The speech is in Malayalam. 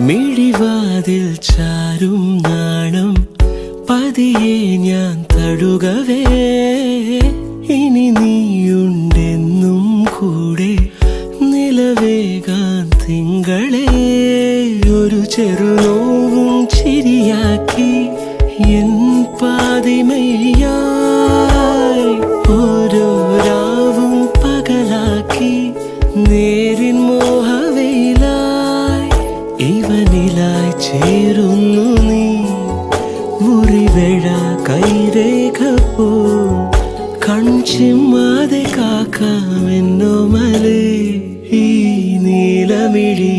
മിഴിവാതിൽ ചാരും നാണം പതിയെ ഞാൻ തഴുകവേ ഇനി നീയുണ്ടെന്നും കൂടെ നിലവേകാൻ തിങ്കളെ ഒരു ചെറുനോവും ചിരിയാക്കി എൻ പാതിമയായി ഓരോ രാവും പകലാക്കി നേരിൻ മോഹവയിലായി ഇവനിലായി ചേരുന്നു നീ മുറിവേഴ കൈരേഖ പോ കൺചിമ്മാതെ കാക്കാമെന്നോ മലേ ഈ നീലമിഴിയഴങ്ങളിൽ